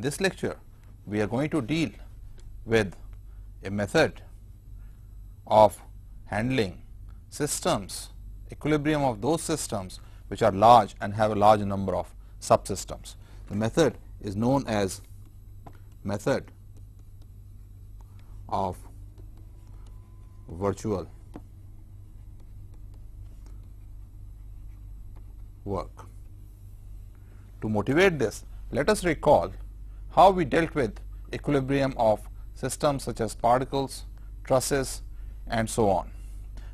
this lecture we are going to deal with a method of handling systems, equilibrium of those systems which are large and have a large number of subsystems. The method is known as method of virtual work. To motivate this, let us recall how we dealt with equilibrium of systems such as particles, trusses, and so on.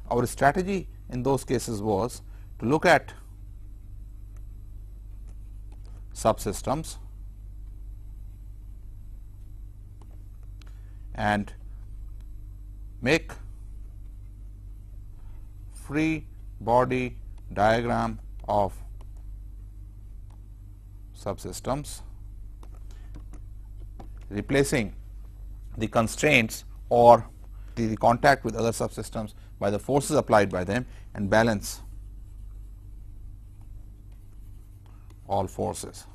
Our strategy in those cases was to look at subsystems and make free body diagram of subsystems, replacing the constraints or the contact with other subsystems by the forces applied by them, and balance all forces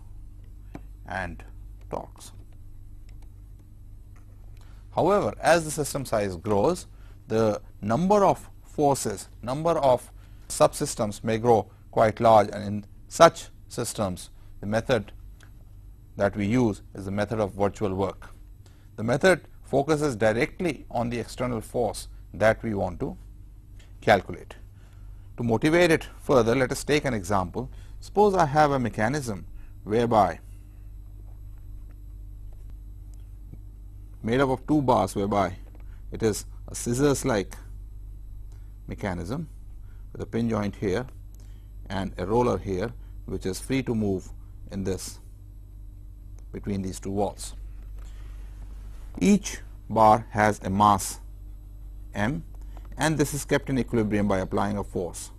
and torques. However, as the system size grows, the number of forces, number of subsystems may grow quite large, and in such systems the method that we use is the method of virtual work. The method focuses directly on the external force that we want to calculate. To motivate it further, let us take an example. Suppose I have a mechanism whereby made up of two bars, whereby it is a scissors like mechanism with a pin joint here and a roller here, which is free to move in this between these two walls. Each bar has a mass m, and this is kept in equilibrium by applying a force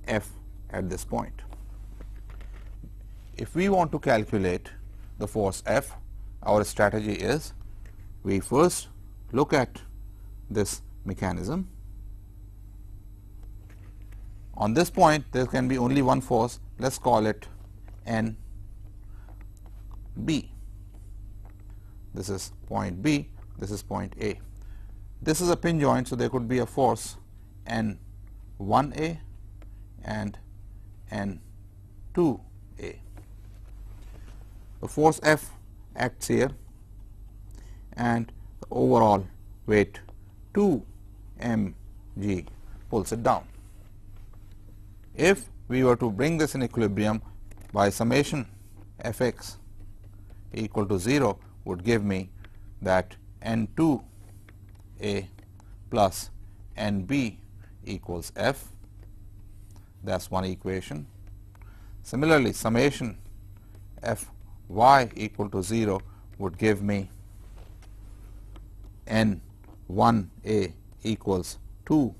F at this point. If we want to calculate the force F, our strategy is we first look at this mechanism. On this point there can be only one force, let us call it N B. This is point B, this is point A. This is a pin joint, so there could be a force N1A and N2A. The force F acts here, and the overall weight 2mg pulls it down. If we were to bring this in equilibrium by summation Fx equal to 0 would give me that N2A plus NB equals F. That's one equation. Similarly, summation Fy equal to 0 would give me N1A equals 2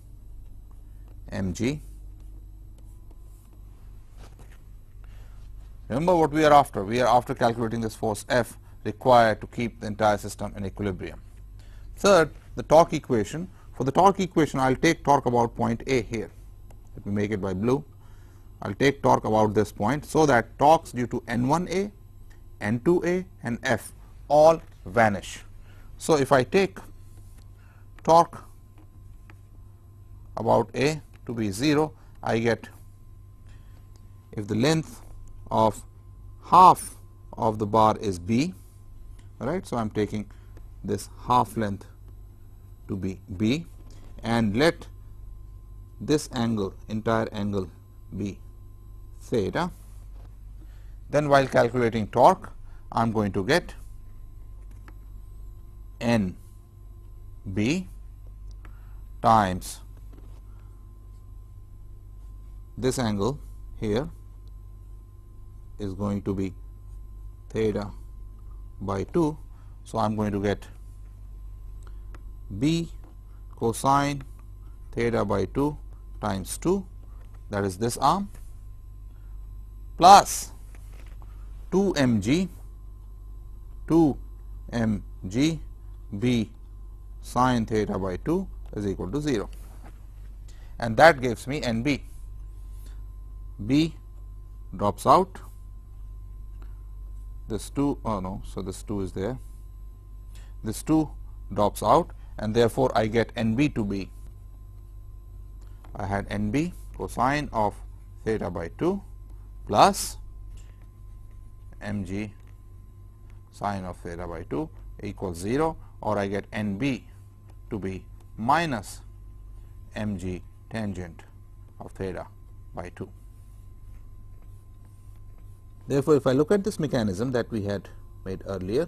mg. Remember what we are after. We are after calculating this force F required to keep the entire system in equilibrium. Third, the torque equation. For the torque equation, I will take torque about point A here. Let me make it by blue. I will take torque about this point, so that torques due to N1A, N2A and F all vanish. So if I take torque about A to be 0, I get, if the length of half of the bar is B, right, so I am taking this half length to be B, and let this angle, entire angle, be theta. Then while calculating torque, I am going to get NB times this angle here is going to be theta by 2. So, I am going to get B cosine theta by 2 times 2, that is this arm, plus 2 mg B sine theta by 2 is equal to 0, and that gives me NB. B drops out, this 2, oh no, so this 2 is there, this 2 drops out, and therefore I get NB to be, I had NB cosine of theta by 2 plus mg sine of theta by 2 equals 0, or I get NB to be minus mg tangent of theta by 2. Therefore, if I look at this mechanism that we had made earlier,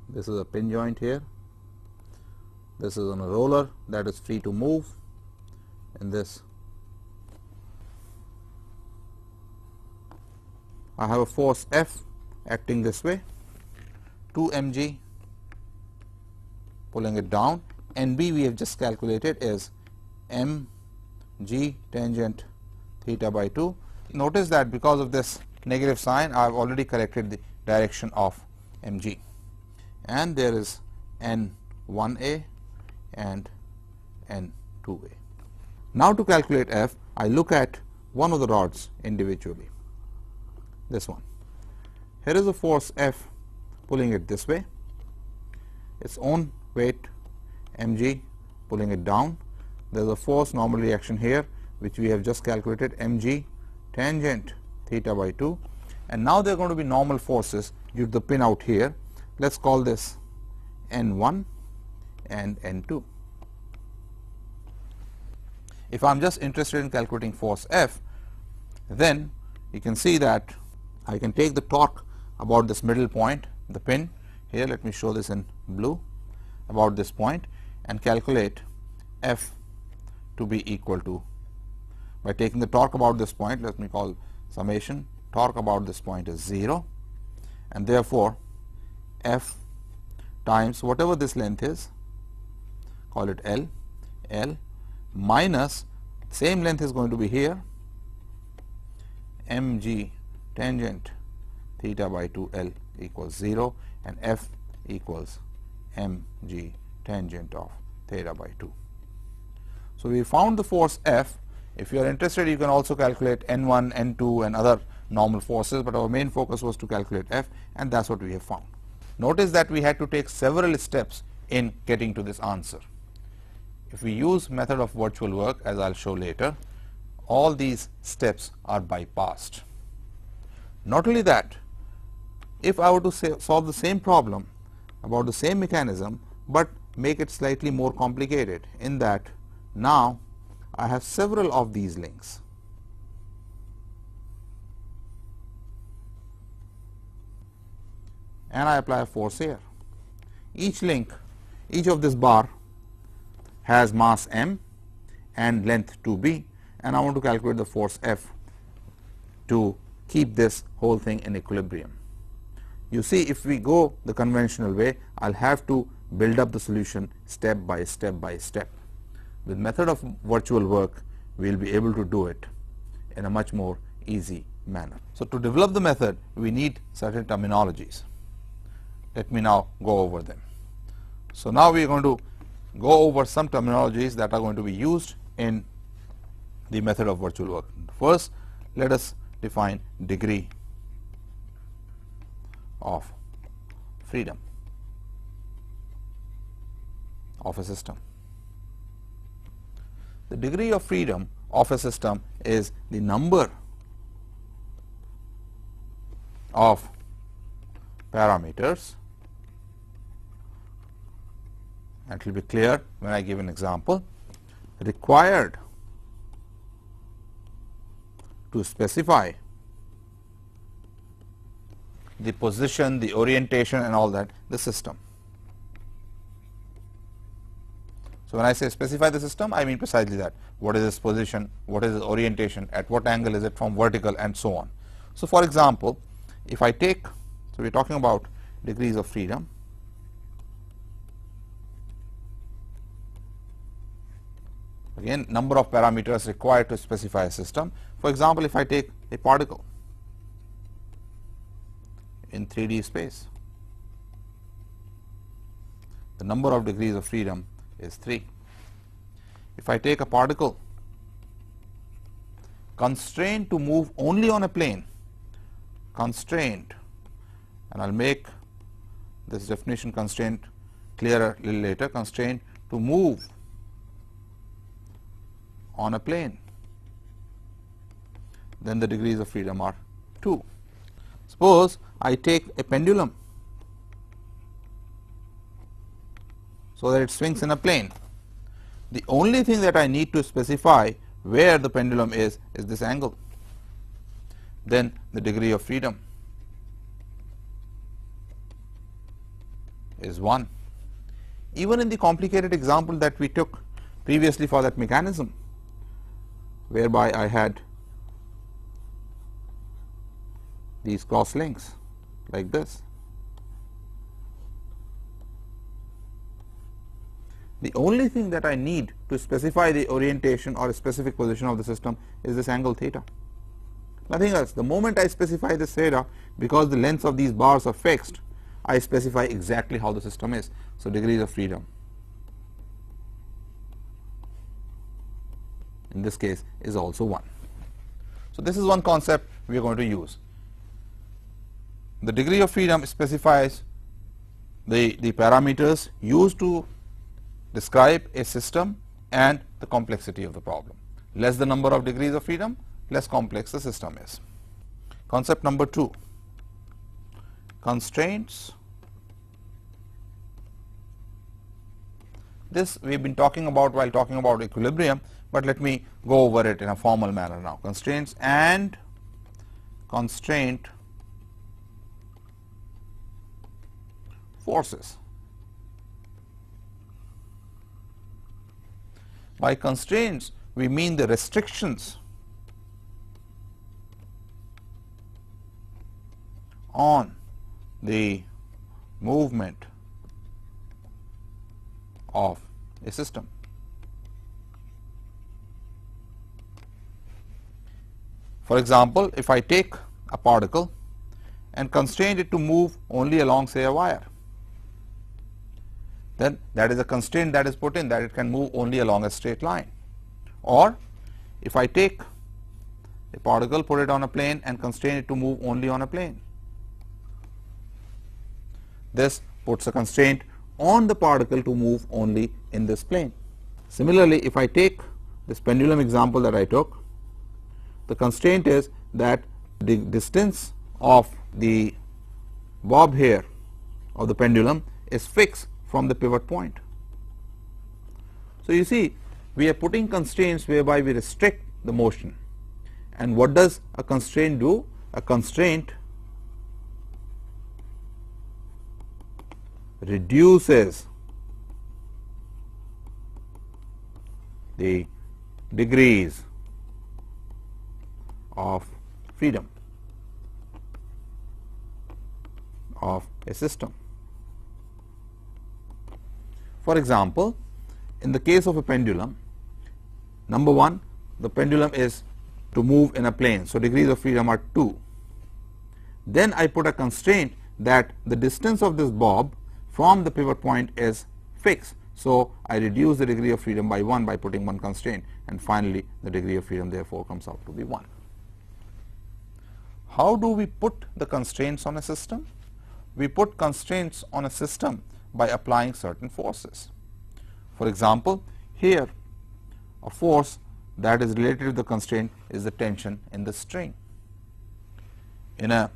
this is a pin joint here, this is on a roller that is free to move, and this I have a force F acting this way, 2 mg pulling it down, NB we have just calculated is mg tangent theta by 2. Notice that because of this negative sign I have already corrected the direction of mg, and there is N1a and N2a. Now to calculate F, I look at one of the rods individually, this one. Here is a force F pulling it this way, its own weight mg pulling it down. There is a force normal reaction here which we have just calculated, mg tangent theta by 2, and now there are going to be normal forces due to the pin out here. Let us call this N1 and N2. If I am just interested in calculating force F, then you can see that I can take the torque about this middle point, the pin here, let me show this in blue, about this point, and calculate F to be equal to, by taking the torque about this point, let me call summation, torque about this point is 0, and therefore F times whatever this length is, call it L, minus same length is going to be here, mg tangent theta by 2L equals 0, and F equals mg tangent of theta by 2. So we found the force F. If you are interested, you can also calculate N1, N2 and other normal forces, but our main focus was to calculate F, and that's what we have found. Notice that we had to take several steps in getting to this answer. If we use method of virtual work, as I'll show later, all these steps are bypassed. Not only that, if I were to solve the same problem about the same mechanism, but make it slightly more complicated, in that now I have several of these links. And I apply a force here. Each link, each of this bar has mass m and length 2b, and I want to calculate the force F to keep this whole thing in equilibrium. You see, if we go the conventional way, I'll have to build up the solution step by step by step. With method of virtual work, we'll be able to do it in a much more easy manner. So to develop the method, we need certain terminologies. Let me now go over them. So now we are going to go over some terminologies that are going to be used in the method of virtual work. First, let us define degree of freedom of a system. The degree of freedom of a system is the number of parameters, and it will be clear when I give an example, required to specify the position, the orientation and all that, the system. So when I say specify the system, I mean precisely that. What is its position, what is its orientation, at what angle is it from vertical, and so on. So for example, if I take, so we are talking about degrees of freedom. Again, number of parameters required to specify a system. For example, if I take a particle in 3D space, the number of degrees of freedom is 3. If I take a particle constraint to move only on a plane, constraint, and I'll make this definition constraint clearer a little later, constraint to move on a plane, then the degrees of freedom are 2. Suppose I take a pendulum so that it swings in a plane. The only thing that I need to specify where the pendulum is this angle. Then the degree of freedom is 1. Even in the complicated example that we took previously for that mechanism, whereby I had these cross links like this, the only thing that I need to specify the orientation or a specific position of the system is this angle theta, nothing else. The moment I specify this theta, because the lengths of these bars are fixed, I specify exactly how the system is. So degrees of freedom in this case is also 1. So this is one concept we are going to use. The degree of freedom specifies the parameters used to describe a system and the complexity of the problem. Less the number of degrees of freedom, less complex the system is. Concept number 2, constraints. This we have been talking about while talking about equilibrium, but let me go over it in a formal manner now. Constraints and constraint forces. By constraints we mean the restrictions on the movement of a system. For example, if I take a particle and constrain it to move only along, say, a wire, then that is a constraint that is put in, that it can move only along a straight line. Or if I take a particle, put it on a plane and constrain it to move only on a plane, this puts a constraint on the particle to move only in this plane. Similarly, if I take this pendulum example that I took, the constraint is that the distance of the bob here of the pendulum is fixed from the pivot point. So you see, we are putting constraints whereby we restrict the motion. And what does a constraint do? A constraint reduces the degrees of freedom of a system. For example, in the case of a pendulum, number 1, the pendulum is to move in a plane, so degrees of freedom are 2. Then I put a constraint that the distance of this bob from the pivot point is fixed, so I reduce the degree of freedom by 1 by putting one constraint, and finally the degree of freedom therefore comes out to be 1. How do we put the constraints on a system? We put constraints on a system by applying certain forces. For example, here a force that is related to the constraint is the tension in the string. In a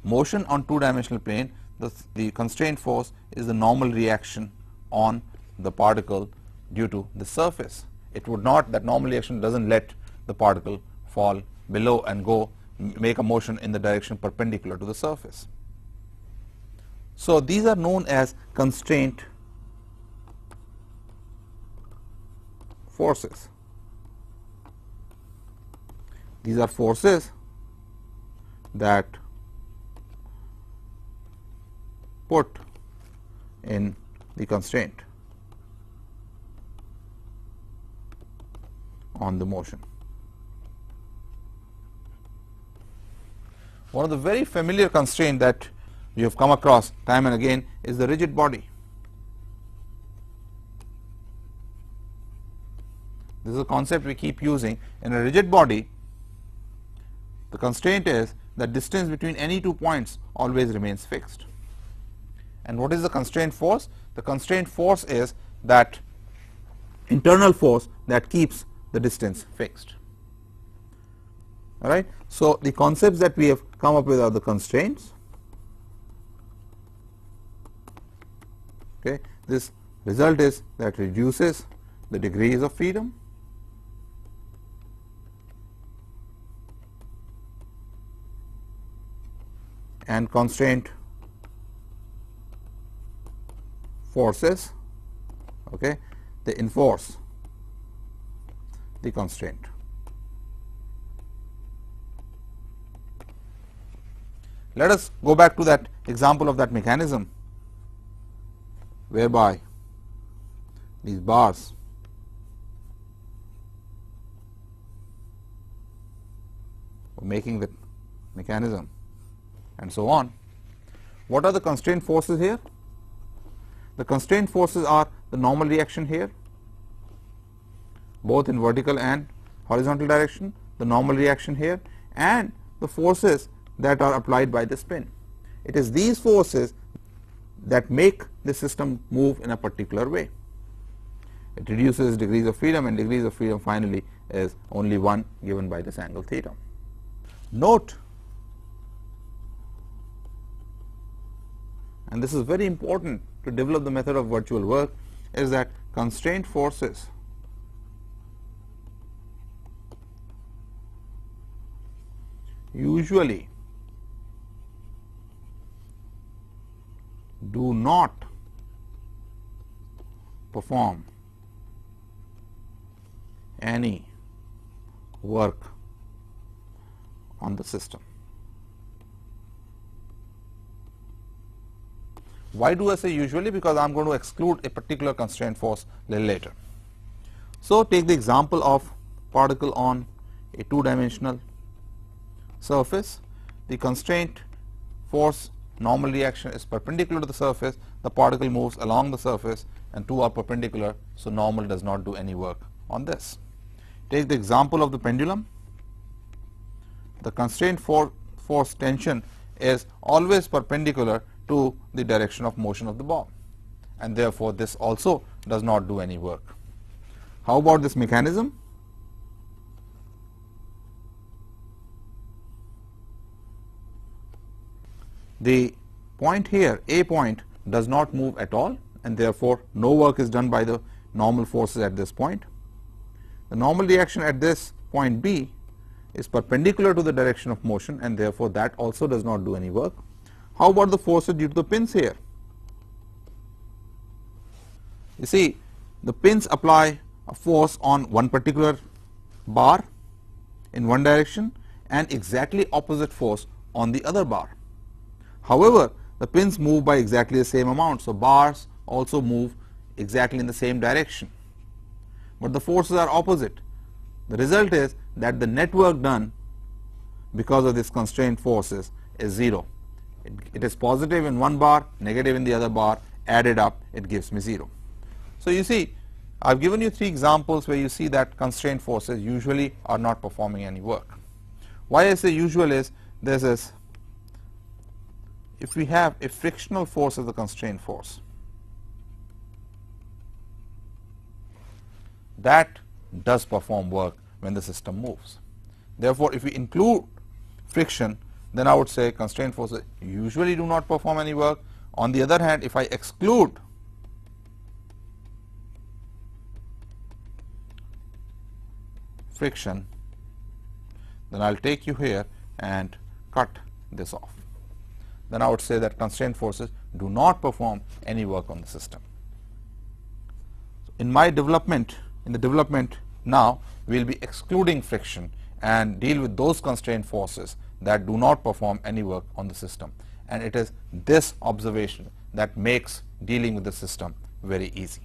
motion on two-dimensional plane, the constraint force is the normal reaction on the particle due to the surface. It would not, that normal reaction doesn't let the particle fall below and go make a motion in the direction perpendicular to the surface. So these are known as constraint forces. These are forces that put in the constraint on the motion. One of the very familiar constraints that you have come across time and again is the rigid body. This is a concept we keep using. In a rigid body, The constraint is that distance between any two points always remains fixed. And what is the constraint force? The constraint force is that internal force that keeps the distance fixed. All right. So the concepts that we have come up with are the constraints. Okay. This result is that reduces the degrees of freedom, and constraint forces, okay, they enforce the constraint. Let us go back to that example of that mechanism whereby these bars were making the mechanism and so on. What are the constraint forces here? The constraint forces are the normal reaction here, both in vertical and horizontal direction, the normal reaction here, and the forces that are applied by the spin. It is these forces that make the system move in a particular way. It reduces degrees of freedom, and degrees of freedom finally is only 1 given by this angle theta. Note, and this is very important to develop the method of virtual work, is that constraint forces usually do not perform any work on the system. Why do I say usually? Because I am going to exclude a particular constraint force a little later. So take the example of particle on a two-dimensional surface. The constraint force normal reaction is perpendicular to the surface, the particle moves along the surface, and two are perpendicular, so normal does not do any work on this. Take the example of the pendulum. The constraint force tension is always perpendicular to the direction of motion of the ball, and therefore this also does not do any work. How about this mechanism? The point here, A point, does not move at all, and therefore no work is done by the normal forces at this point. The normal reaction at this point B is perpendicular to the direction of motion, and therefore that also does not do any work. How about the forces due to the pins here? You see, the pins apply a force on one particular bar in one direction and exactly opposite force on the other bar. However, the pins move by exactly the same amount, so bars also move exactly in the same direction, but the forces are opposite. The result is that the net work done because of this constraint forces is 0. It is positive in one bar, negative in the other bar, added up it gives me 0. So you see, I have given you 3 examples where you see that constraint forces usually are not performing any work. Why I say usual is, this is, if we have a frictional force as the constraint force, that does perform work when the system moves. Therefore, if we include friction, then I would say constraint forces usually do not perform any work. On the other hand, if I exclude friction, then I will take you here and cut this off. Then I would say that constraint forces do not perform any work on the system. In my development, now, we will be excluding friction and deal with those constraint forces that do not perform any work on the system, and it is this observation that makes dealing with the system very easy.